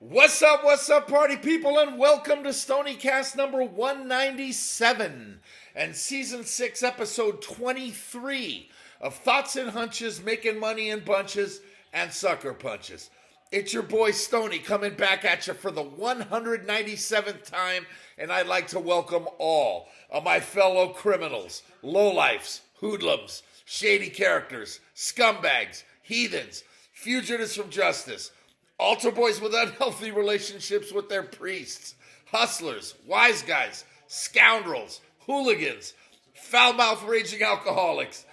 What's up, party people, and welcome to STONIECAST number 197 and season 6, episode 23 of Thoughts and Hunches, Making Money in Bunches and Sucker Punches. It's your boy Stony coming back at you for the 197th time, and I'd like to welcome all of my fellow criminals, lowlifes, hoodlums, shady characters, scumbags, heathens, fugitives from justice, altar boys with unhealthy relationships with their priests, hustlers, wise guys, scoundrels, hooligans, foul-mouthed raging alcoholics,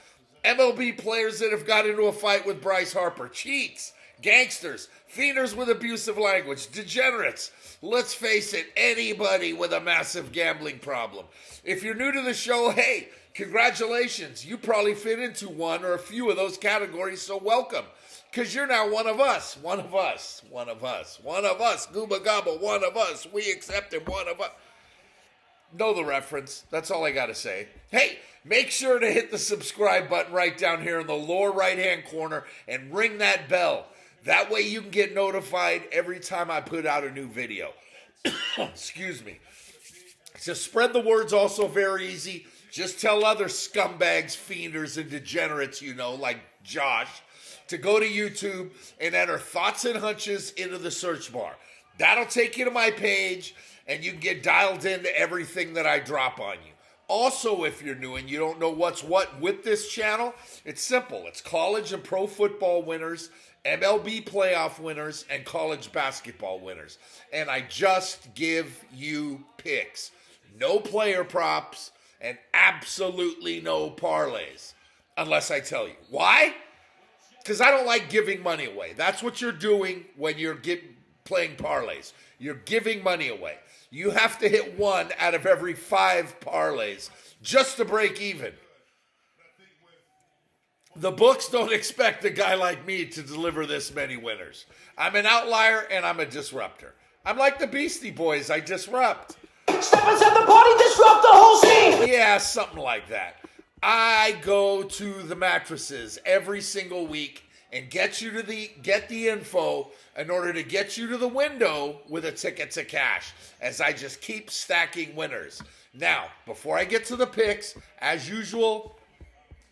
MLB players that have got into a fight with Bryce Harper, cheats, gangsters, fienders with abusive language, degenerates. Let's face it, anybody with a massive gambling problem. If you're new to the show, hey, congratulations. You probably fit into one or a few of those categories, so welcome. Because you're now one of us, gooba gobba, one of us, we accept him, one of us. Know the reference, that's all I gotta say. Hey, make sure to hit the subscribe button right down here in the lower right-hand corner and ring that bell. That way you can get notified every time I put out a new video. Excuse me. To spread the word's also very easy. Just tell other scumbags, fienders, and degenerates you know, like Josh, to go to YouTube and enter Thoughts and Hunches into the search bar. That'll take you to my page, and you can get dialed into everything that I drop on you. Also, if you're new and you don't know what's what with this channel, it's simple. It's college and pro football winners, MLB playoff winners, and college basketball winners. And I just give you picks. No player props and absolutely no parlays, unless I tell you. Why? Because I don't like giving money away. That's what you're doing when you're playing parlays. You're giving money away. You have to hit one out of every 5 parlays just to break even. The books don't expect a guy like me to deliver this many winners. I'm an outlier and I'm a disruptor. I'm like the Beastie Boys, I disrupt. Step inside the party, disrupt the whole scene! Yeah, something like that. I go to the mattresses every single week and get the info in order to get you to the window with a ticket to cash, as I just keep stacking winners. Now, before I get to the picks, as usual,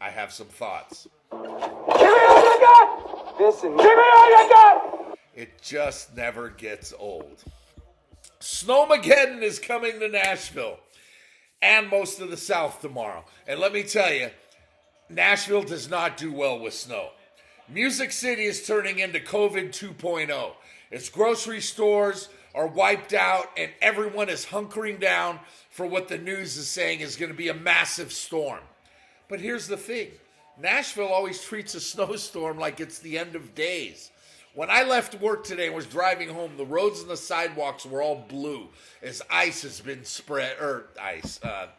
I have some thoughts. Give me all you got! Listen, give me all you got! It just never gets old. Snowmageddon is coming to Nashville and most of the South tomorrow. And let me tell you, Nashville does not do well with snow. Music City is turning into COVID 2.0. Its grocery stores are wiped out and everyone is hunkering down for what the news is saying is going to be a massive storm. But here's the thing. Nashville always treats a snowstorm like it's the end of days. When I left work today and was driving home, the roads and the sidewalks were all blue as ice has been spread,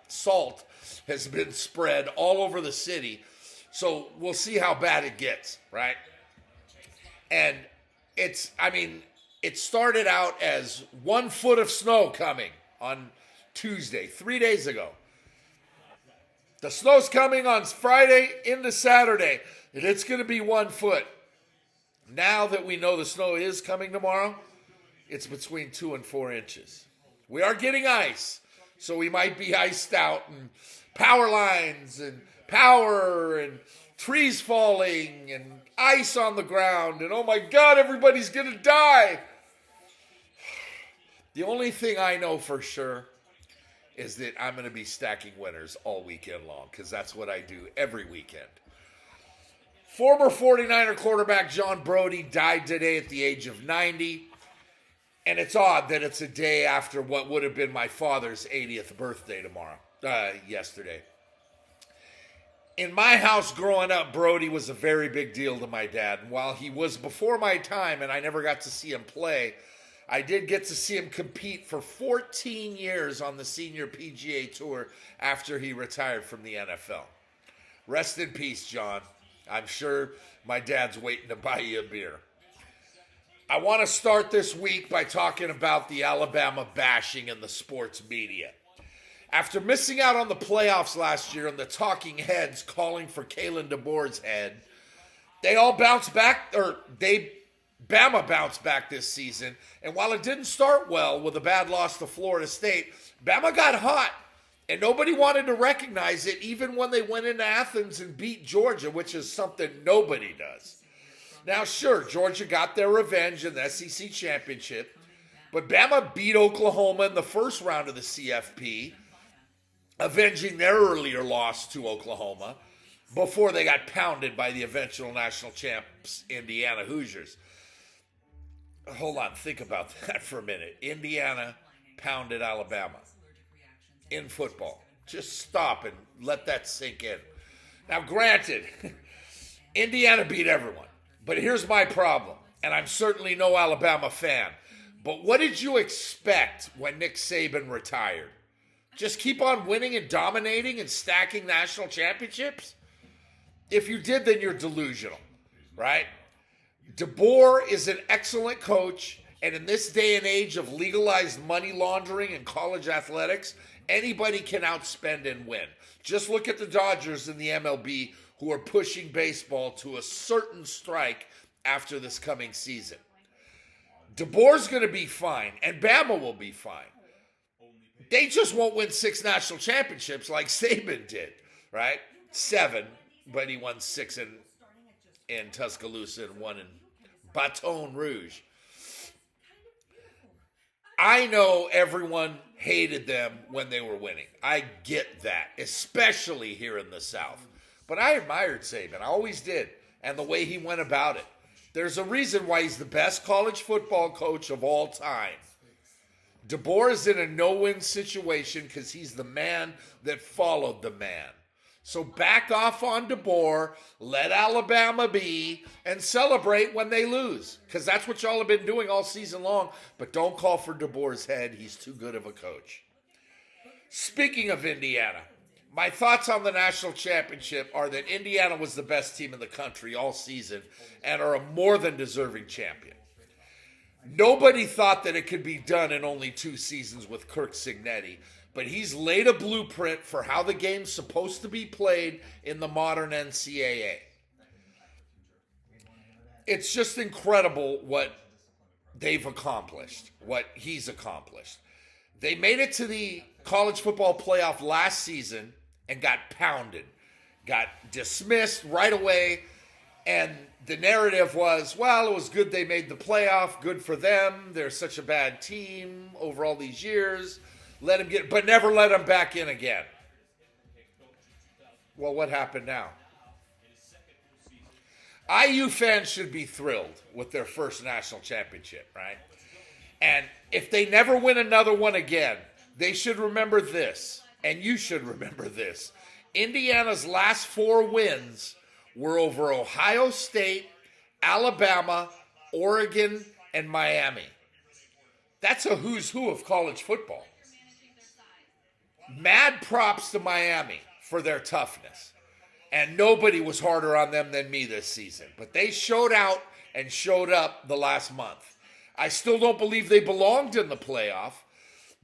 salt has been spread all over the city. So we'll see how bad it gets, right? And it started out as 1 foot of snow coming on Tuesday, 3 days ago. The snow's coming on Friday into Saturday, and it's going to be 1 foot. Now that we know the snow is coming tomorrow, it's between 2 and 4 inches. We are getting ice, so we might be iced out, and power lines and power and trees falling and ice on the ground, and oh my God, everybody's going to die. The only thing I know for sure is that I'm going to be stacking winners all weekend long, because that's what I do every weekend. Former 49er quarterback John Brodie died today at the age of 90. And it's odd that it's a day after what would have been my father's 80th birthday yesterday. In my house growing up, Brodie was a very big deal to my dad. And while he was before my time and I never got to see him play, I did get to see him compete for 14 years on the senior PGA Tour after he retired from the NFL. Rest in peace, John. I'm sure my dad's waiting to buy you a beer. I want to start this week by talking about the Alabama bashing in the sports media. After missing out on the playoffs last year and the talking heads calling for Kalen DeBoer's head, they all bounced back, or they Bama bounced back this season, and while it didn't start well with a bad loss to Florida State, Bama got hot, and nobody wanted to recognize it even when they went into Athens and beat Georgia, which is something nobody does. Now, sure, Georgia got their revenge in the SEC championship, but Bama beat Oklahoma in the first round of the CFP, avenging their earlier loss to Oklahoma before they got pounded by the eventual national champs, Indiana Hoosiers. Hold on, think about that for a minute. Indiana pounded Alabama in football. Just stop and let that sink in. Now, granted, Indiana beat everyone, but here's my problem, and I'm certainly no Alabama fan, but what did you expect when Nick Saban retired? Just keep on winning and dominating and stacking national championships? If you did, then you're delusional, right? DeBoer is an excellent coach, and in this day and age of legalized money laundering in college athletics, anybody can outspend and win. Just look at the Dodgers in the MLB who are pushing baseball to a certain strike after this coming season. DeBoer's going to be fine, and Bama will be fine. They just won't win 6 national championships like Saban did, right? 7, but he won 6 in Tuscaloosa and 1 in Baton Rouge. I know everyone hated them when they were winning. I get that, especially here in the South. But I admired Saban. I always did. And the way he went about it. There's a reason why he's the best college football coach of all time. DeBoer is in a no-win situation because he's the man that followed the man. So back off on DeBoer, let Alabama be, and celebrate when they lose. Because that's what y'all have been doing all season long. But don't call for DeBoer's head. He's too good of a coach. Speaking of Indiana, my thoughts on the national championship are that Indiana was the best team in the country all season and are a more than deserving champion. Nobody thought that it could be done in only 2 seasons with Kirk Cignetti, but he's laid a blueprint for how the game's supposed to be played in the modern NCAA. It's just incredible what they've accomplished, what he's accomplished. They made it to the college football playoff last season and got pounded, got dismissed right away, and the narrative was, well, it was good they made the playoff, good for them, they're such a bad team over all these years, but never let them back in again. Well, what happened now? IU fans should be thrilled with their first national championship, right? And if they never win another one again, they should remember this, and you should remember this. Indiana's last 4 wins were over Ohio State, Alabama, Oregon, and Miami. That's a who's who of college football. Mad props to Miami for their toughness. And nobody was harder on them than me this season. But they showed out and showed up the last month. I still don't believe they belonged in the playoff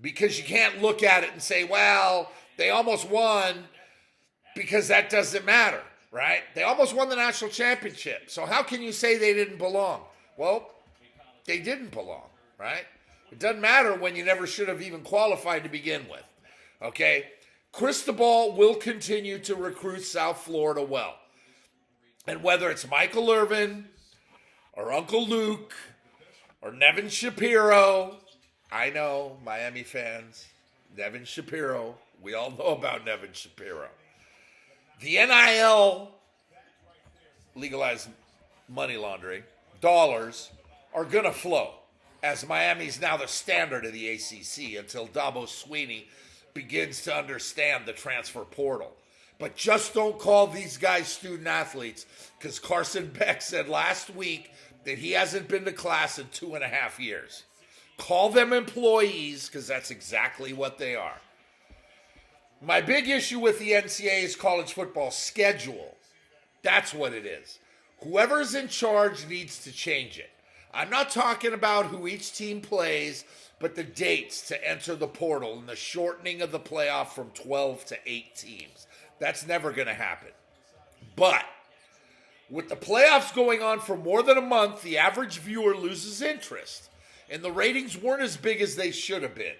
because you can't look at it and say, well, they almost won, because that doesn't matter, right? They almost won the national championship. So how can you say they didn't belong? Well, they didn't belong, right? It doesn't matter when you never should have even qualified to begin with, okay? Cristobal will continue to recruit South Florida well. And whether it's Michael Irvin or Uncle Luke or Nevin Shapiro, I know, Miami fans, Nevin Shapiro, we all know about Nevin Shapiro. The NIL, legalized money laundering, dollars are going to flow, as Miami's now the standard of the ACC until Dabo Swinney begins to understand the transfer portal. But just don't call these guys student athletes, because Carson Beck said last week that he hasn't been to class in 2.5 years. Call them employees, because that's exactly what they are. My big issue with the NCAA's college football schedule, that's what it is. Whoever's in charge needs to change it. I'm not talking about who each team plays, but the dates to enter the portal and the shortening of the playoff from 12 to 8 teams. That's never going to happen. But With the playoffs going on for more than a month, the average viewer loses interest, and the ratings weren't as big as they should have been,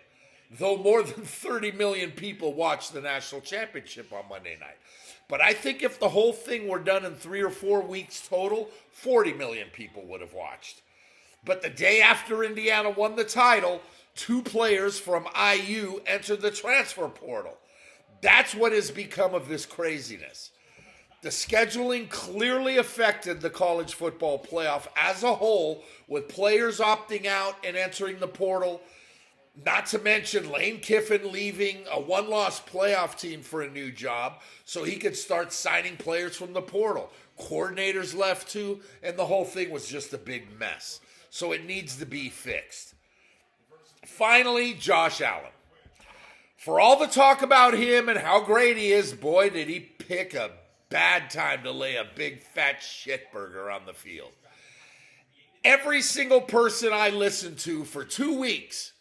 though more than 30 million people watched the national championship on Monday night. But I think if the whole thing were done in 3 or 4 weeks total, 40 million people would have watched. But the day after Indiana won the title, 2 players from IU entered the transfer portal. That's what has become of this craziness. The scheduling clearly affected the college football playoff as a whole, with players opting out and entering the portal. Not to mention Lane Kiffin leaving a one-loss playoff team for a new job so he could start signing players from the portal. Coordinators left too, and the whole thing was just a big mess. So it needs to be fixed. Finally, Josh Allen. For all the talk about him and how great he is, boy, did he pick a bad time to lay a big fat shitburger on the field. Every single person I listened to for 2 weeks,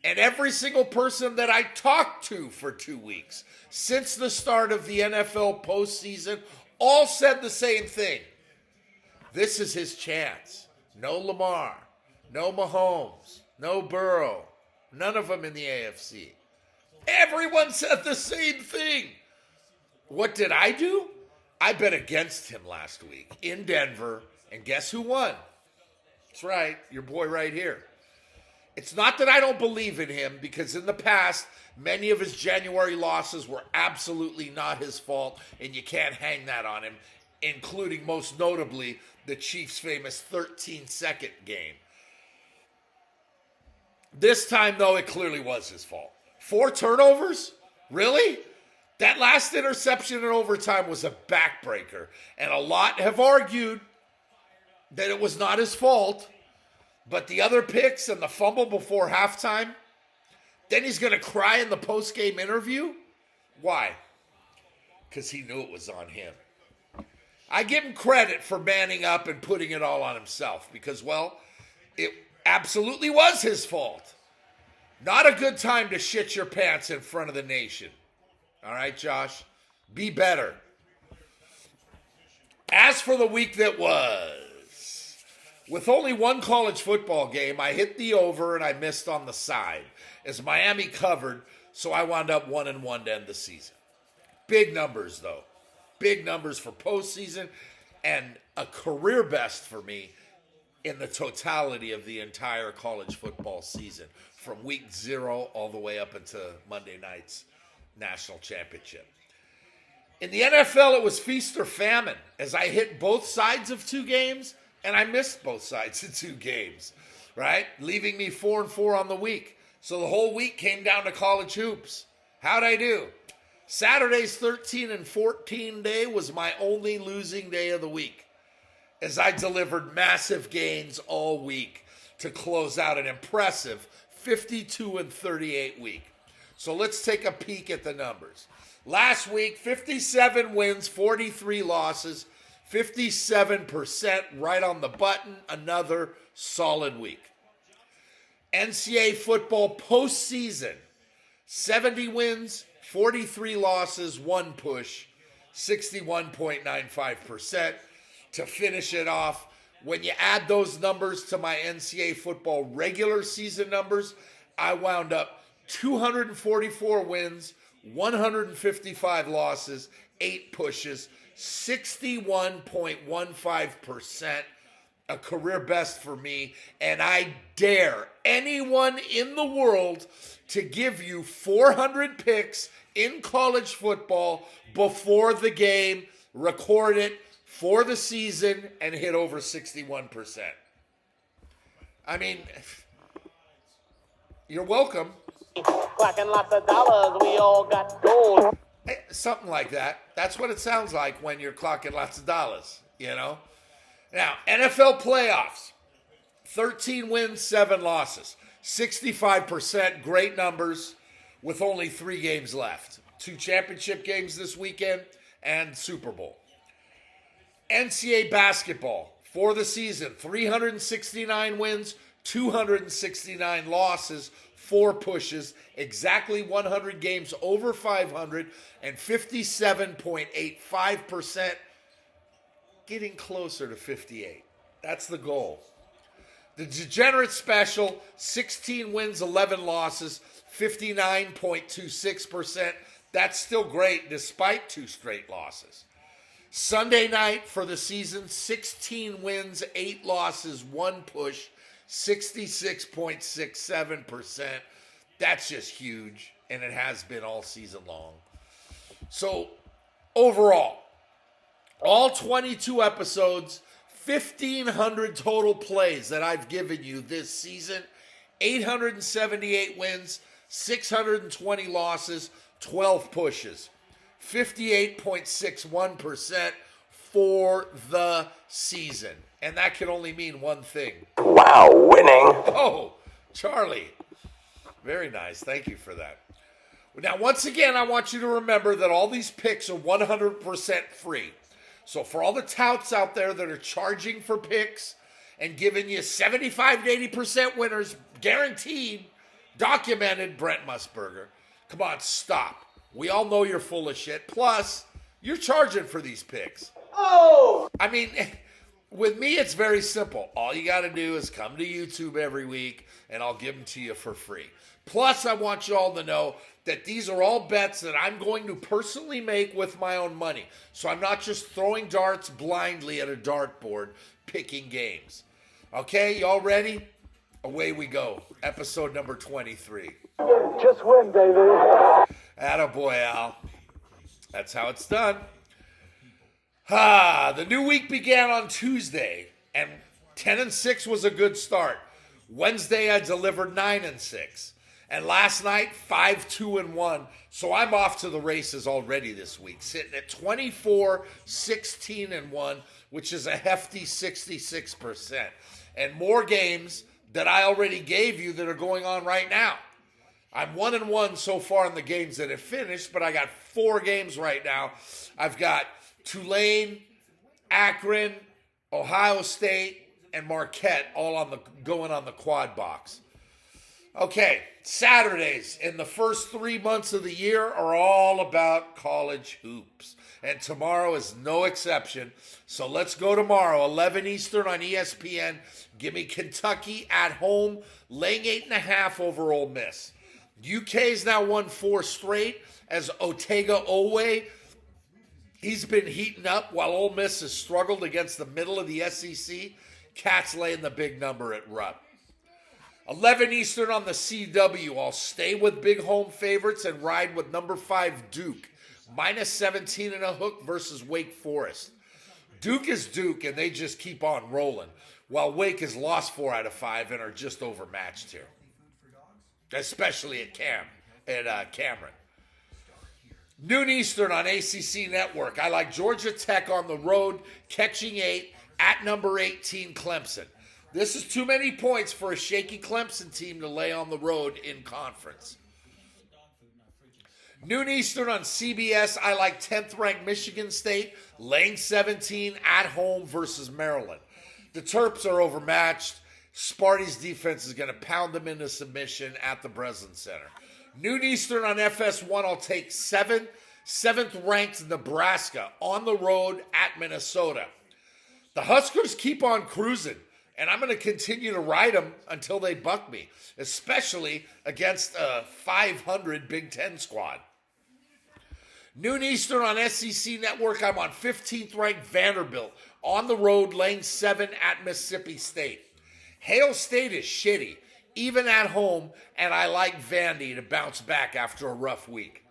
and every single person that I talked to for 2 weeks since the start of the NFL postseason all said the same thing. This is his chance. No Lamar, no Mahomes, no Burrow, none of them in the AFC. Everyone said the same thing. What did I do? I bet against him last week in Denver, and guess who won? That's right, your boy right here. It's not that I don't believe in him, because in the past, many of his January losses were absolutely not his fault, and you can't hang that on him, including most notably the Chiefs' famous 13-second game. This time, though, it clearly was his fault. 4 turnovers? Really? That last interception in overtime was a backbreaker, and a lot have argued that it was not his fault. But the other picks and the fumble before halftime, then he's going to cry in the post-game interview? Why? Because he knew it was on him. I give him credit for manning up and putting it all on himself because, well, it absolutely was his fault. Not a good time to shit your pants in front of the nation. All right, Josh? Be better. As for the week that was, with only one college football game, I hit the over and I missed on the side as Miami covered, so I wound up 1-1 to end the season. Big numbers, though. Big numbers for postseason and a career best for me in the totality of the entire college football season, from week 0 all the way up into Monday night's national championship. In the NFL, it was feast or famine, as I hit both sides of 2 games, and I missed both sides of 2 games, right? Leaving me 4-4 on the week. So the whole week came down to college hoops. How'd I do? Saturday's 13-14 day was my only losing day of the week, as I delivered massive gains all week to close out an impressive 52-38 week. So let's take a peek at the numbers. Last week, 57 wins, 43 losses, 57% right on the button. Another solid week. NCAA football postseason, 70 wins, 43 losses, 1 push, 61.95%. To finish it off, when you add those numbers to my NCAA football regular season numbers, I wound up 244 wins, 155 losses, 8 pushes, 61.15%, a career best for me. And I dare anyone in the world to give you 400 picks in college football before the game, record it for the season, and hit over 61%. I mean, you're welcome. Clacking lots of dollars, we all got gold. Something like that. That's what it sounds like when you're clocking lots of dollars, you know? Now, NFL playoffs, 13 wins, 7 losses, 65%, great numbers with only 3 games left. 2 championship games this weekend and Super Bowl. NCAA basketball for the season, 369 wins, 269 losses, 4 pushes, exactly 100 games over 500, and 57.85% getting closer to 58. That's the goal. The degenerate special, 16 wins, 11 losses, 59.26%. That's still great despite 2 straight losses. Sunday night for the season, 16 wins, 8 losses, 1 push, 66.67%. That's just huge, and it has been all season long. So, overall, all 22 episodes, 1,500 total plays that I've given you this season, 878 wins, 620 losses, 12 pushes, 58.61% for the season. And that can only mean one thing. Wow, winning. Oh, Charlie. Very nice. Thank you for that. Now, once again, I want you to remember that all these picks are 100% free. So for all the touts out there that are charging for picks and giving you 75 to 80% winners, guaranteed, documented, Brent Musburger, come on, stop. We all know you're full of shit. Plus, you're charging for these picks. Oh! I mean, with me, it's very simple. All you got to do is come to YouTube every week, and I'll give them to you for free. Plus, I want you all to know that these are all bets that I'm going to personally make with my own money. So I'm not just throwing darts blindly at a dartboard, picking games. Okay, y'all ready? Away we go. Episode number 23. Just win, baby. Attaboy, Al. That's how it's done. The new week began on Tuesday, and 10-6 was a good start. Wednesday, I delivered 9-6. And last night, 5-2-1. So I'm off to the races already this week, sitting at 24-16-1, which is a hefty 66%. And more games that I already gave you that are going on right now. I'm 1-1 so far in the games that have finished, but I got 4 games right now. I've got Tulane, Akron, Ohio State, and Marquette all going on the quad box. Okay, Saturdays in the first 3 months of the year are all about college hoops. And tomorrow is no exception. So let's go tomorrow, 11 Eastern on ESPN. Give me Kentucky at home, laying 8.5 over Ole Miss. UK's now won 4 straight as Otega Owe. He's been heating up while Ole Miss has struggled against the middle of the SEC. Cats laying the big number at Rupp. 11 Eastern on the CW. I'll stay with big home favorites and ride with number 5 Duke. -17 and a hook versus Wake Forest. Duke is Duke, and they just keep on rolling, while Wake has lost 4 out of 5 and are just overmatched here, especially at Cameron. Noon Eastern on ACC Network. I like Georgia Tech on the road, catching 8 at number 18 Clemson. This is too many points for a shaky Clemson team to lay on the road in conference. Noon Eastern on CBS, I like 10th-ranked Michigan State, laying 17 at home versus Maryland. The Terps are overmatched. Sparty's defense is going to pound them into submission at the Breslin Center. Noon Eastern on FS1, I'll take 7th-ranked Nebraska on the road at Minnesota. The Huskers keep on cruising, and I'm going to continue to ride them until they buck me, especially against a 500 Big Ten squad. Noon Eastern on SEC Network, I'm on 15th-ranked Vanderbilt on the road, laying 7 at Mississippi State. Hail State is shitty, even at home, and I like Vandy to bounce back after a rough week.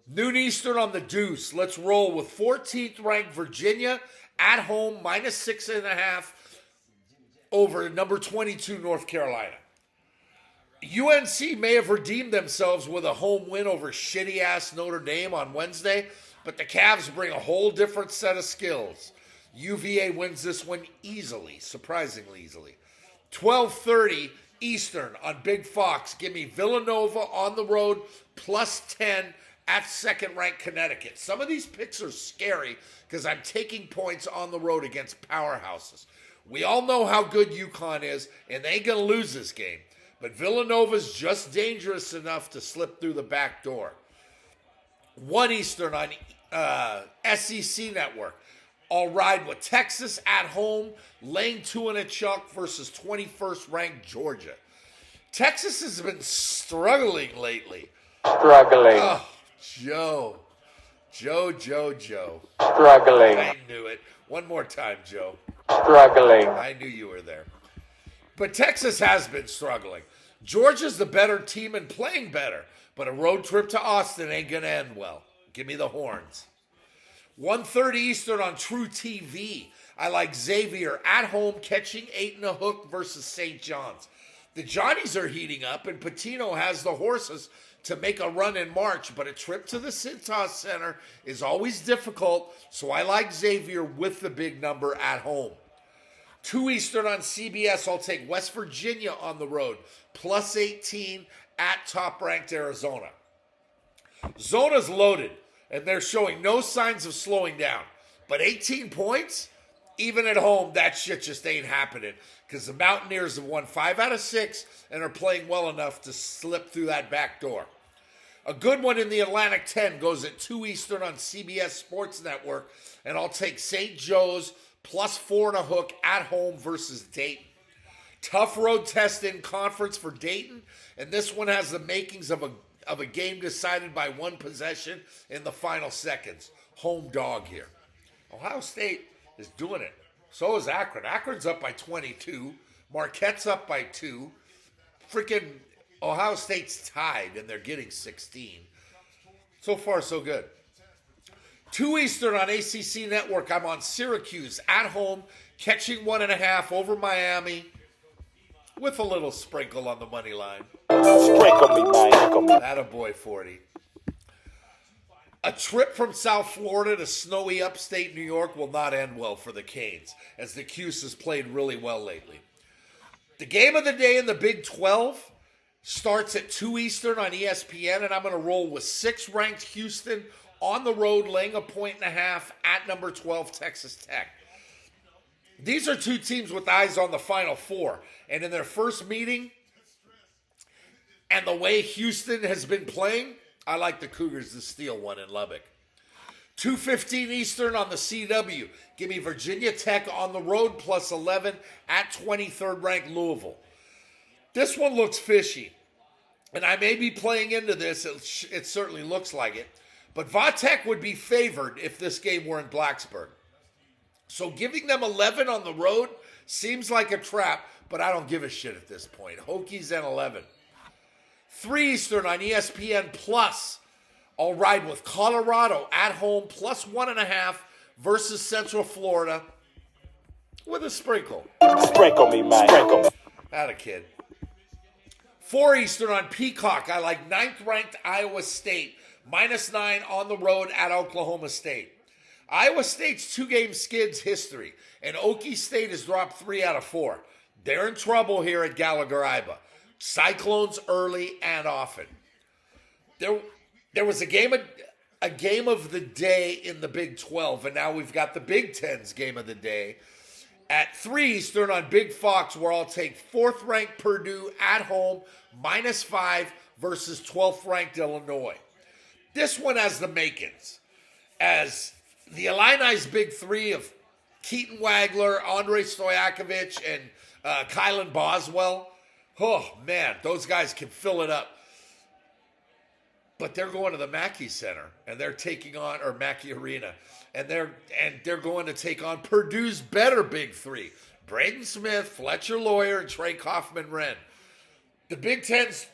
Noon Eastern on the Deuce, let's roll with 14th-ranked Virginia at home, -6.5 over number 22 North Carolina. UNC may have redeemed themselves with a home win over shitty-ass Notre Dame on Wednesday, but the Cavs bring a whole different set of skills. UVA wins this one easily, surprisingly easily. 12:30 Eastern on Big Fox. Give me Villanova on the road, +10 at second-ranked Connecticut. Some of these picks are scary because I'm taking points on the road against powerhouses. We all know how good UConn is, and they ain't going to lose this game. But Villanova's just dangerous enough to slip through the back door. 1 Eastern on SEC Network. I'll ride with Texas at home, laying 2 and a chalk versus 21st ranked Georgia. Texas has been struggling lately. Struggling. Oh, Joe. Joe. Struggling. I knew it. One more time, Joe. Struggling. I knew you were there. But Texas has been struggling. Georgia's the better team and playing better, but a road trip to Austin ain't going to end well. Give me the horns. 1:30 Eastern on True TV. I like Xavier at home catching 8 and a hook versus St. John's. The Johnnies are heating up, and Patino has the horses to make a run in March, but a trip to the Cintas Center is always difficult, so I like Xavier with the big number at home. 2 Eastern on CBS, I'll take West Virginia on the road, plus 18 at top-ranked Arizona. Zona's loaded, and they're showing no signs of slowing down. But 18 points? Even at home, that shit just ain't happening because the Mountaineers have won 5 out of 6 and are playing well enough to slip through that back door. A good one in the Atlantic 10 goes at 2 Eastern on CBS Sports Network, and I'll take St. Joe's plus 4 and a hook at home versus Dayton. Tough road test in conference for Dayton, and this one has the makings of a game decided by one possession in the final seconds. Home dog here. Ohio State is doing it. So is Akron. Akron's up by 22. Marquette's up by 2. Freaking Ohio State's tied, and they're getting 16. So far, so good. 2 Eastern on ACC Network. I'm on Syracuse at home, catching 1.5 over Miami with a little sprinkle on the money line. Sprinkle me, man. Attaboy 40. A trip from South Florida to snowy upstate New York will not end well for the Canes, as the Cuse has played really well lately. The game of the day in the Big 12 starts at 2 Eastern on ESPN, and I'm going to roll with 6th-ranked Houston on the road, laying 1.5 at number 12 Texas Tech. These are two teams with eyes on the Final Four, and in their first meeting, and the way Houston has been playing, I like the Cougars to steal one in Lubbock. 2:15 Eastern on the CW. Give me Virginia Tech on the road plus 11 at 23rd ranked Louisville. This one looks fishy, and I may be playing into this. It certainly looks like it. But Vatech would be favored if this game were in Blacksburg. So giving them 11 on the road seems like a trap, but I don't give a shit at this point. Hokies and 11. 3 Eastern on ESPN Plus. I'll ride with Colorado at home plus 1.5 versus Central Florida with a sprinkle. Sprinkle me, man. Sprinkle me. Atta kid. 4 Eastern on Peacock. I like 9th-ranked Iowa State minus 9 on the road at Oklahoma State. Iowa State's 2-game skids history, and Okie State has dropped 3 out of 4. They're in trouble here at Gallagher-Iba. Cyclones early and often. There was a game of the day in the Big 12, and now we've got the Big 10's game of the day at 3 Eastern on Big Fox, where I'll take 4th-ranked Purdue at home minus 5 versus 12th-ranked Illinois. This one has the makings, as the Illini's Big 3 of Keaton Wagler, Andre Stojakovic, and Kylan Boswell. Oh, man, those guys can fill it up. But they're going to the Mackey Center, and they're taking on, or Mackey Arena, and they're going to take on Purdue's better Big 3. Braden Smith, Fletcher Lawyer, and Trey Kaufman-Wren. The Big Ten's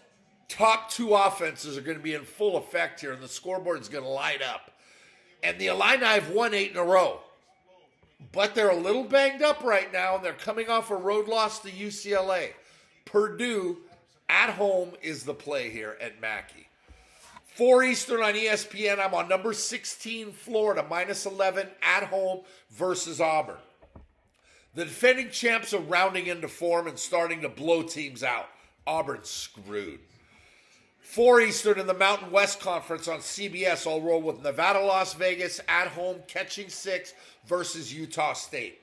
top 2 offenses are going to be in full effect here, and the scoreboard's going to light up. And the Illini have won 8 in a row. But they're a little banged up right now, and they're coming off a road loss to UCLA. Purdue at home is the play here at Mackey. 4 Eastern on ESPN. I'm on number 16, Florida, minus 11 at home versus Auburn. The defending champs are rounding into form and starting to blow teams out. Auburn's screwed. 4 Eastern in the Mountain West Conference on CBS. I'll roll with Nevada, Las Vegas at home, catching 6 versus Utah State.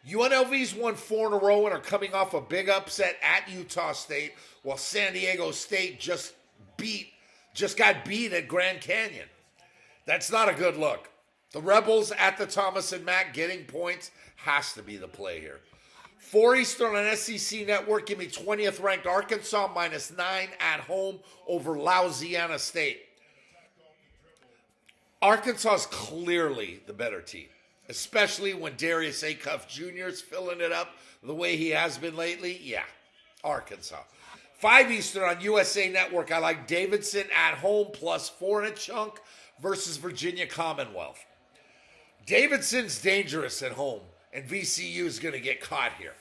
UNLV's won 4 in a row and are coming off a big upset at Utah State, while San Diego State just got beat at Grand Canyon. That's not a good look. The Rebels at the Thomas and Mack getting points has to be the play here. 4 Eastern on SEC Network. Give me 20th ranked Arkansas -9 at home over Louisiana State. Arkansas is clearly the better team, especially when Darius Acuff Jr. is filling it up the way he has been lately. Yeah, Arkansas. 5 Eastern on USA Network. I like Davidson at home +4 and a chunk versus Virginia Commonwealth. Davidson's dangerous at home, and VCU is going to get caught here.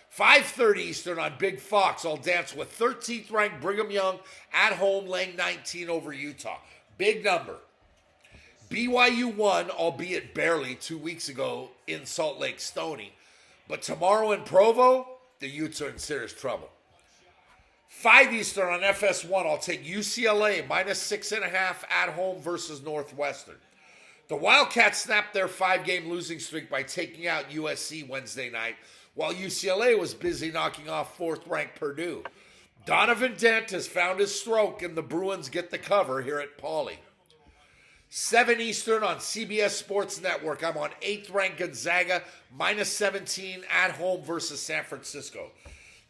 5:30 Eastern on Big Fox. I'll dance with 13th ranked Brigham Young at home laying 19 over Utah. Big number. BYU won, albeit barely, 2 weeks ago in Salt Lake Stony. But tomorrow in Provo, the Utes are in serious trouble. 5 Eastern on FS1. I'll take UCLA -6.5 at home versus Northwestern. The Wildcats snapped their 5-game losing streak by taking out USC Wednesday night, while UCLA was busy knocking off 4th-ranked Purdue. Donovan Dent has found his stroke, and the Bruins get the cover here at Pauley. 7 Eastern on CBS Sports Network. I'm on 8th-ranked Gonzaga -17 at home versus San Francisco.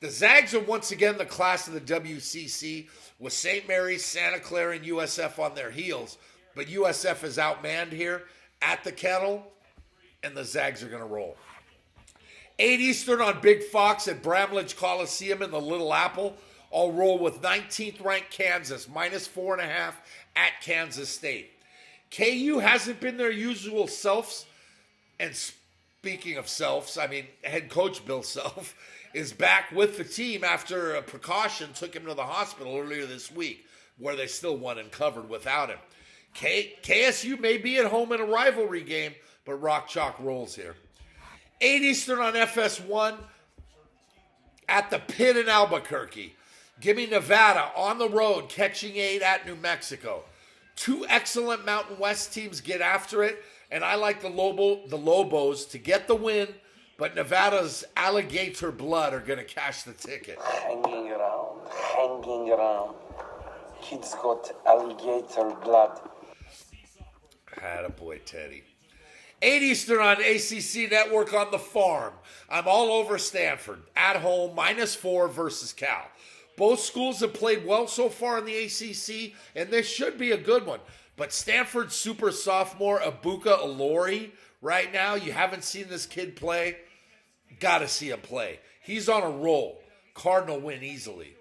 The Zags are once again the class of the WCC, with St. Mary's, Santa Clara, and USF on their heels. But USF is outmanned here at the Kettle, and the Zags are going to roll. 8 Eastern on Big Fox at Bramlage Coliseum in the Little Apple. I'll roll with 19th ranked Kansas -4.5 at Kansas State. KU hasn't been their usual selves. And speaking of selves, I mean, head coach Bill Self is back with the team after a precaution took him to the hospital earlier this week, where they still won and covered without him. KSU may be at home in a rivalry game, but Rock Chalk rolls here. 8 Eastern on FS1 at the Pit in Albuquerque. Give me Nevada on the road, catching 8 at New Mexico. 2 excellent Mountain West teams get after it, and I like the Lobos to get the win, but Nevada's alligator blood are going to cash the ticket. Hanging around. Kids got alligator blood. Attaboy, Teddy. 8 Eastern on ACC Network on the Farm. I'm all over Stanford. At home, -4 versus Cal. Both schools have played well so far in the ACC, and this should be a good one. But Stanford's super sophomore, Abuka Ilori, right now, you haven't seen this kid play. Got to see him play. He's on a roll. Cardinal win easily.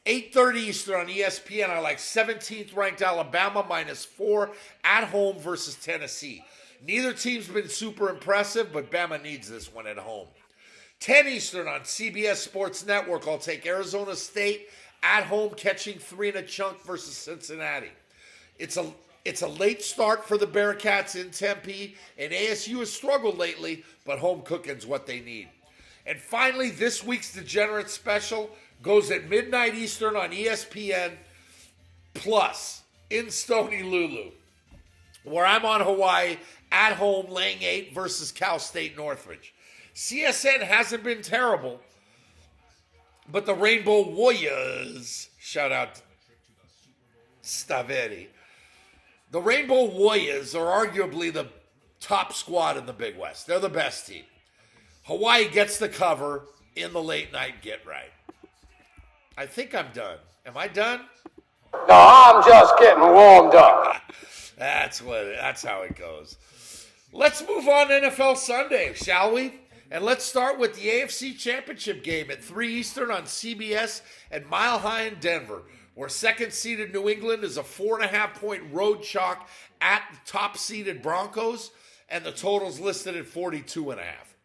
8:30 Eastern on ESPN. I like 17th ranked Alabama -4 at home versus Tennessee. Neither team's been super impressive, but Bama needs this one at home. 10 Eastern on CBS Sports Network. I'll take Arizona State at home catching 3 and a chunk versus Cincinnati. It's a late start for the Bearcats in Tempe, and ASU has struggled lately, but home cooking's what they need. And finally, this week's Degenerate special goes at midnight Eastern on ESPN Plus in Stony Lulu, where I'm on Hawaii at home laying 8 versus Cal State Northridge. CSN hasn't been terrible, but the Rainbow Warriors, shout out Staveri, the Rainbow Warriors are arguably the top squad in the Big West. They're the best team. Hawaii gets the cover in the late night get right. I think I'm done. Am I done? No, I'm just getting warmed up. That's how it goes. Let's move on to NFL Sunday, shall we? And let's start with the AFC Championship game at 3 Eastern on CBS at Mile High in Denver, where second-seeded New England is a 4.5-point road chalk at the top-seeded Broncos, and the total's listed at 42.5.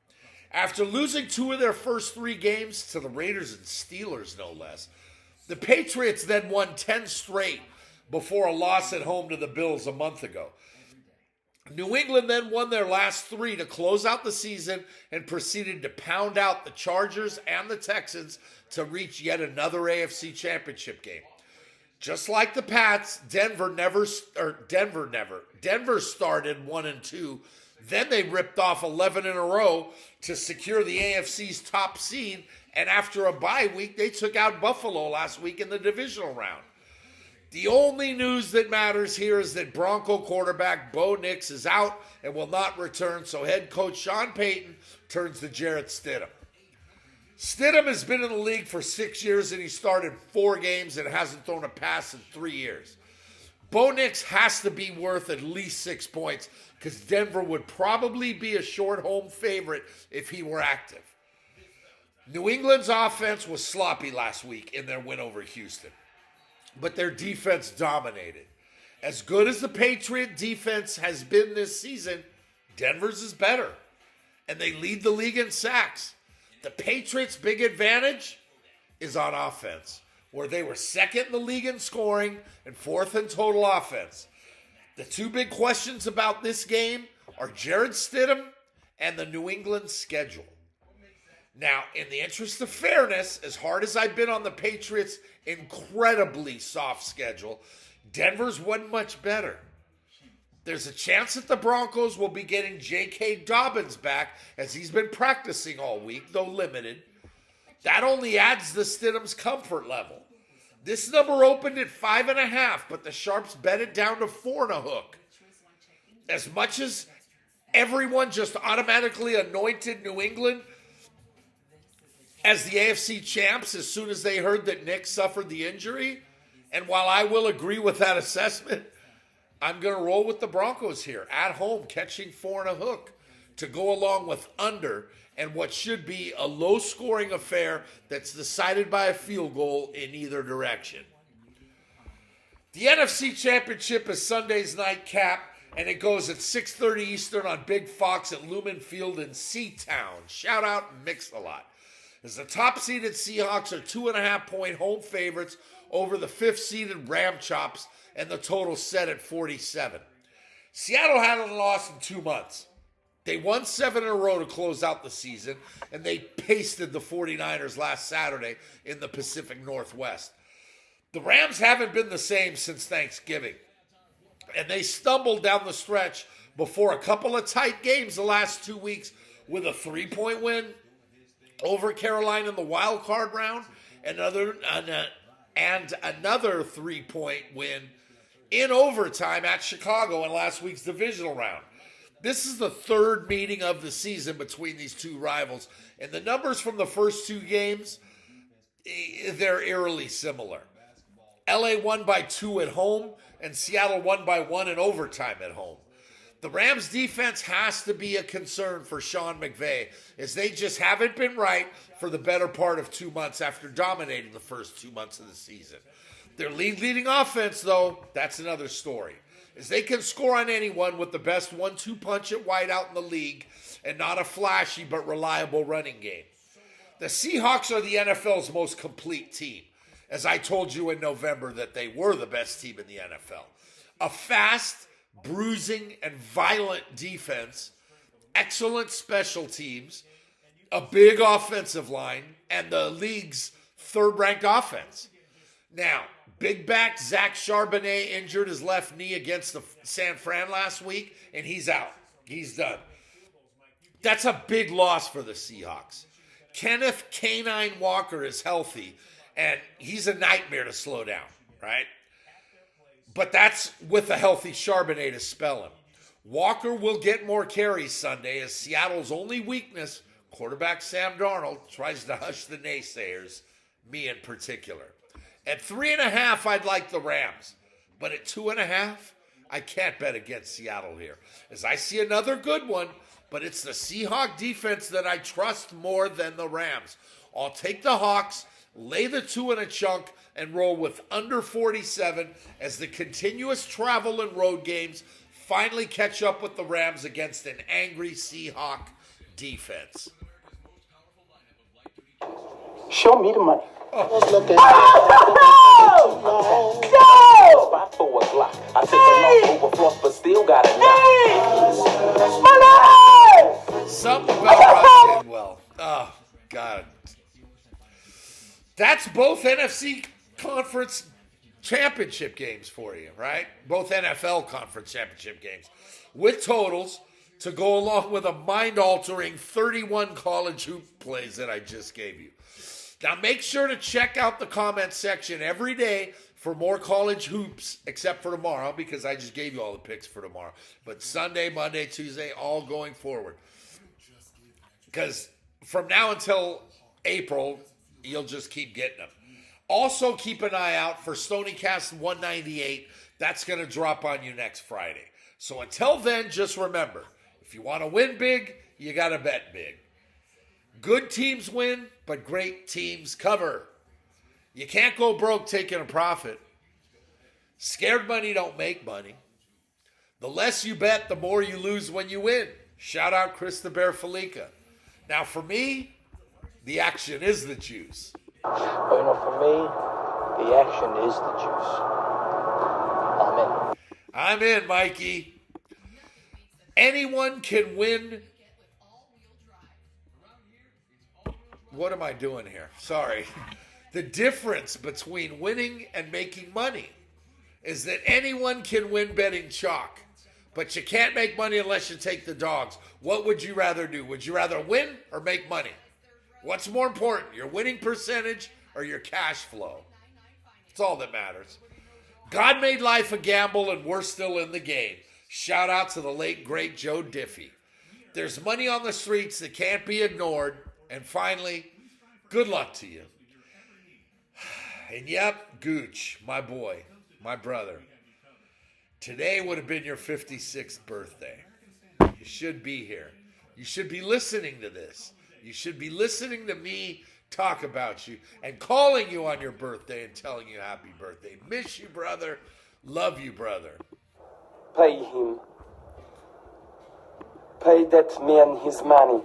After losing 2 of their first 3 games to the Raiders and Steelers, no less, the Patriots then won 10 straight before a loss at home to the Bills a month ago. New England then won their last 3 to close out the season and proceeded to pound out the Chargers and the Texans to reach yet another AFC Championship game. Just like the Pats, Denver started 1-2. Then they ripped off 11 in a row to secure the AFC's top seed, and after a bye week, they took out Buffalo last week in the divisional round. The only news that matters here is that Bronco quarterback Bo Nix is out and will not return, so head coach Sean Payton turns to Jarrett Stidham. Stidham has been in the league for 6 years, and he started 4 games and hasn't thrown a pass in 3 years. Bo Nix has to be worth at least 6 points because Denver would probably be a short home favorite if he were active. New England's offense was sloppy last week in their win over Houston, but their defense dominated. As good as the Patriot defense has been this season, Denver's is better, and they lead the league in sacks. The Patriots' big advantage is on offense, where they were second in the league in scoring and 4th in total offense. The 2 big questions about this game are Jarrett Stidham and the New England schedule. Now, in the interest of fairness, as hard as I've been on the Patriots' incredibly soft schedule, Denver's wasn't much better. There's a chance that the Broncos will be getting J.K. Dobbins back as he's been practicing all week, though limited. That only adds to Stidham's comfort level. This number opened at 5.5, but the Sharps bet it down to 4.5. As much as everyone just automatically anointed New England as the AFC champs as soon as they heard that Nick suffered the injury, and while I will agree with that assessment, I'm going to roll with the Broncos here, at home, catching 4.5 to go along with under and what should be a low-scoring affair that's decided by a field goal in either direction. The NFC Championship is Sunday's nightcap, and it goes at 6:30 Eastern on Big Fox at Lumen Field in Seatown. Shout out Mix-a-Lot. As the top-seeded Seahawks are 2.5-point home favorites over the 5th-seeded Ram Chops, and the total set at 47. Seattle hadn't lost in 2 months. They won 7 in a row to close out the season, and they pasted the 49ers last Saturday in the Pacific Northwest. The Rams haven't been the same since Thanksgiving, and they stumbled down the stretch before a couple of tight games the last 2 weeks with a 3-point win over Carolina in the wild card round, and another 3-point win in overtime at Chicago in last week's divisional round. This is the 3rd meeting of the season between these 2 rivals, and the numbers from the first 2 games, they're eerily similar. LA won by 2 at home, and Seattle won by 1 in overtime at home. The Rams' defense has to be a concern for Sean McVay, as they just haven't been right for the better part of 2 months after dominating the first 2 months of the season. Their leading offense, though, that's another story, as they can score on anyone with the best 1-2 punch at wideout in the league and not a flashy but reliable running game. The Seahawks are the NFL's most complete team, as I told you in November that they were the best team in the NFL. A fast, bruising, and violent defense, excellent special teams, a big offensive line, and the league's 3rd-ranked offense. Now, big back Zach Charbonnet injured his left knee against the San Fran last week, and he's out. He's done. That's a big loss for the Seahawks. Kenneth Canine Walker is healthy, and he's a nightmare to slow down, right? But that's with a healthy Charbonnet to spell him. Walker will get more carries Sunday as Seattle's only weakness, quarterback Sam Darnold, tries to hush the naysayers, me in particular. At 3.5, I'd like the Rams. But at 2.5, I can't bet against Seattle here, as I see another good one, but it's the Seahawk defense that I trust more than the Rams. I'll take the Hawks, lay the 2 in a chunk, and roll with under 47 as the continuous travel and road games finally catch up with the Rams against an angry Seahawk defense. Show me the money. Looking Spot for a Glock. I took the long overfloss, but still got it now. Something about Russ Kidwell. Oh, God. That's both NFC conference championship games for you, right? Both NFL conference championship games with totals to go along with a mind-altering 31 college hoop plays that I just gave you. Now make sure to check out the comment section every day for more college hoops, except for tomorrow, because I just gave you all the picks for tomorrow. But Sunday, Monday, Tuesday, all going forward. Because from now until April, you'll just keep getting them. Also, keep an eye out for STONIECAST 198. That's going to drop on you next Friday. So until then, just remember, if you want to win big, you got to bet big. Good teams win, but great teams cover. You can't go broke taking a profit. Scared money don't make money. The less you bet, the more you lose when you win. Shout out Chris the Bear FALLICA. Now for me, the action is the juice. But you know, for me, the action is the juice. Amen. I'm in, Mikey. Anyone can win. What am I doing here? Sorry. The difference between winning and making money is that anyone can win betting chalk, but you can't make money unless you take the dogs. What would you rather do? Would you rather win or make money? What's more important, your winning percentage or your cash flow? It's all that matters. God made life a gamble, and we're still in the game. Shout out to the late, great Joe Diffie. There's money on the streets that can't be ignored. And finally, good luck to you. And yep, Gooch, my boy, my brother. Today would have been your 56th birthday. You should be here. You should be listening to this. You should be listening to me talk about you and calling you on your birthday and telling you happy birthday. Miss you, brother. Love you, brother. Pay him. Pay that man his money.